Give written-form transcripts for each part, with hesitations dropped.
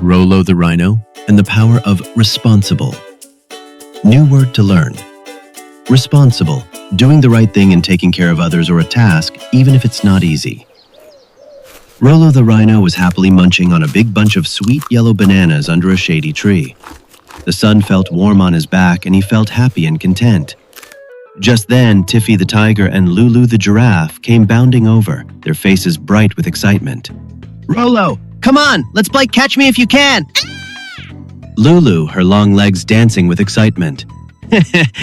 Rolo the Rhino, and the power of responsible. New word to learn. Responsible, doing the right thing and taking care of others or a task, even if it's not easy. Rolo the Rhino was happily munching on a big bunch of sweet yellow bananas under a shady tree. The sun felt warm on his back and he felt happy and content. Just then, Tiffy the tiger and Lulu the giraffe came bounding over, their faces bright with excitement. Rolo, come on, let's play Catch Me If You Can. Lulu, her long legs dancing with excitement.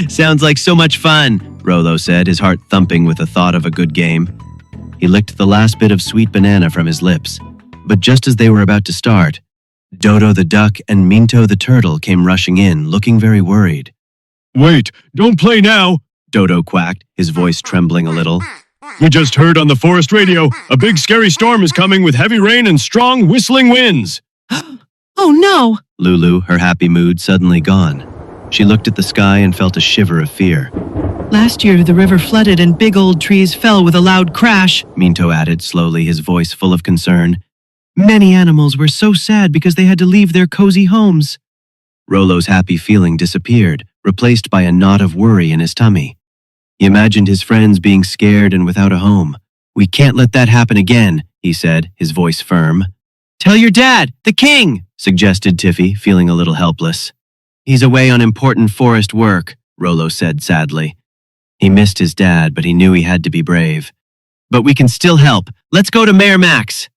Sounds like so much fun, Rolo said, his heart thumping with the thought of a good game. He licked the last bit of sweet banana from his lips. But just as they were about to start, Dodo the duck and Minto the turtle came rushing in, looking very worried. "Wait, don't play now," Dodo quacked, his voice trembling a little. "We just heard on the forest radio, a big scary storm is coming with heavy rain and strong whistling winds." Oh no! Lulu, her happy mood suddenly gone. She looked at the sky and felt a shiver of fear. Last year the river flooded and big old trees fell with a loud crash, Minto added slowly, his voice full of concern. Many animals were so sad because they had to leave their cozy homes. Rolo's happy feeling disappeared, replaced by a knot of worry in his tummy. He imagined his friends being scared and without a home. "We can't let that happen again," he said, his voice firm. Tell your dad, the king, suggested Tiffy, feeling a little helpless. He's away on important forest work, Rolo said sadly. He missed his dad, but he knew he had to be brave. But we can still help. Let's go to Mayor Max.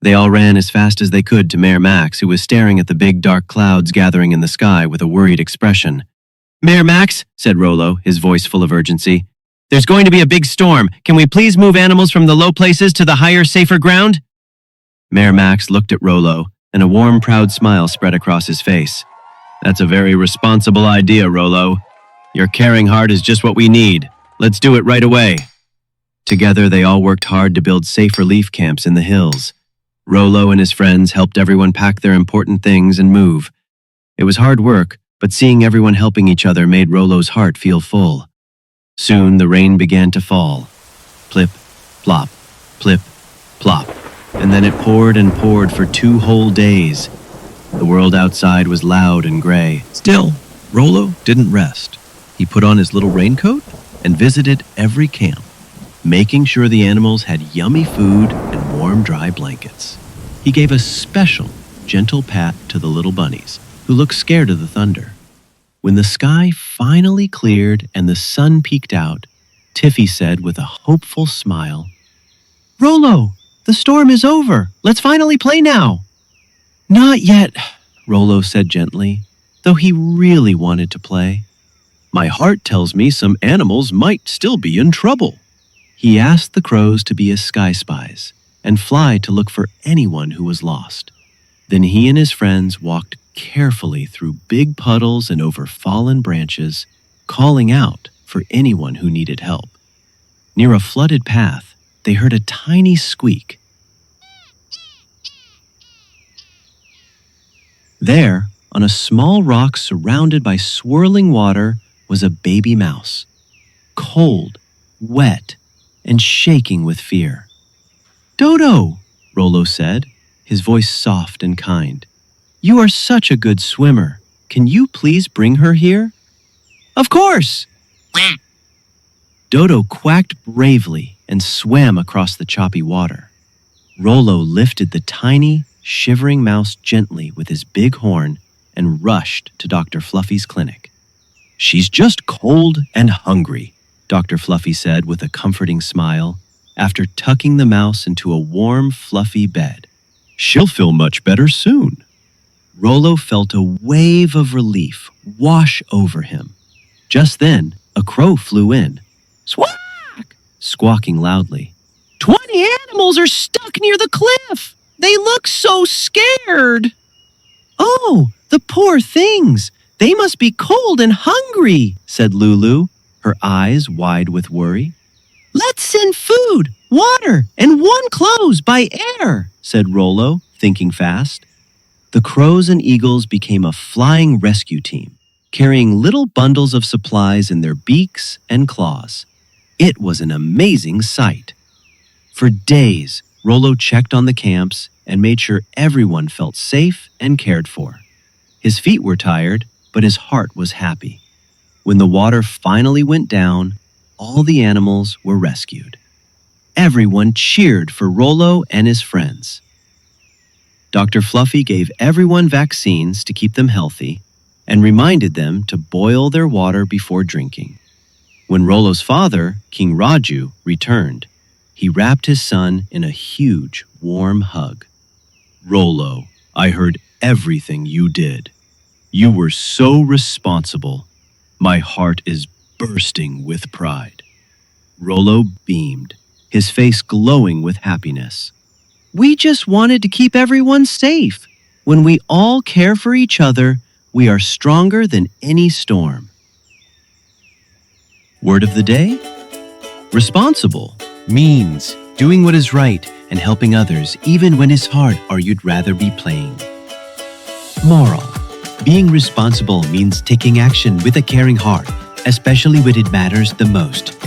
They all ran as fast as they could to Mayor Max, who was staring at the big dark clouds gathering in the sky with a worried expression. Mayor Max, said Rolo, his voice full of urgency. There's going to be a big storm. Can we please move animals from the low places to the higher, safer ground? Mayor Max looked at Rolo, and a warm, proud smile spread across his face. That's a very responsible idea, Rolo. Your caring heart is just what we need. Let's do it right away. Together, they all worked hard to build safe relief camps in the hills. Rolo and his friends helped everyone pack their important things and move. It was hard work, but seeing everyone helping each other made Rolo's heart feel full. Soon, the rain began to fall. Plip, plop, plip, plop. And then it poured and poured for 2 whole days. The world outside was loud and gray. Still, Rolo didn't rest. He put on his little raincoat and visited every camp, making sure the animals had yummy food and warm, dry blankets. He gave a special, gentle pat to the little bunnies, who looked scared of the thunder. When the sky finally cleared and the sun peeked out, Tiffy said with a hopeful smile, Rolo, the storm is over. Let's finally play now. Not yet, Rolo said gently, though he really wanted to play. My heart tells me some animals might still be in trouble. He asked the crows to be his sky spies and fly to look for anyone who was lost. Then he and his friends walked carefully through big puddles and over fallen branches, calling out for anyone who needed help. Near a flooded path, they heard a tiny squeak. There, on a small rock surrounded by swirling water, was a baby mouse, cold, wet, and shaking with fear. Dodo, Rolo said, his voice soft and kind. You are such a good swimmer. Can you please bring her here? Of course. Dodo quacked bravely and swam across the choppy water. Rolo lifted the tiny, shivering mouse gently with his big horn and rushed to Dr. Fluffy's clinic. She's just cold and hungry, Dr. Fluffy said with a comforting smile, after tucking the mouse into a warm, fluffy bed. She'll feel much better soon. Rolo felt a wave of relief wash over him. Just then, a crow flew in. Squawk! Squawking loudly. 20 animals are stuck near the cliff. They look so scared. Oh, the poor things. They must be cold and hungry, said Lulu, her eyes wide with worry. Let's send food, water, and warm clothes by air, said Rolo, thinking fast. The crows and eagles became a flying rescue team, carrying little bundles of supplies in their beaks and claws. It was an amazing sight. For days, Rolo checked on the camps and made sure everyone felt safe and cared for. His feet were tired, but his heart was happy. When the water finally went down, all the animals were rescued. Everyone cheered for Rolo and his friends. Dr. Fluffy gave everyone vaccines to keep them healthy and reminded them to boil their water before drinking. When Rolo's father, King Raju, returned, he wrapped his son in a huge, warm hug. Rolo, I heard everything you did. You were so responsible. My heart is bursting with pride. Rolo beamed, his face glowing with happiness. We just wanted to keep everyone safe. When we all care for each other, we are stronger than any storm. Word of the day? Responsible means doing what is right and helping others even when it's hard or you'd rather be playing. Moral: being responsible means taking action with a caring heart, especially when it matters the most.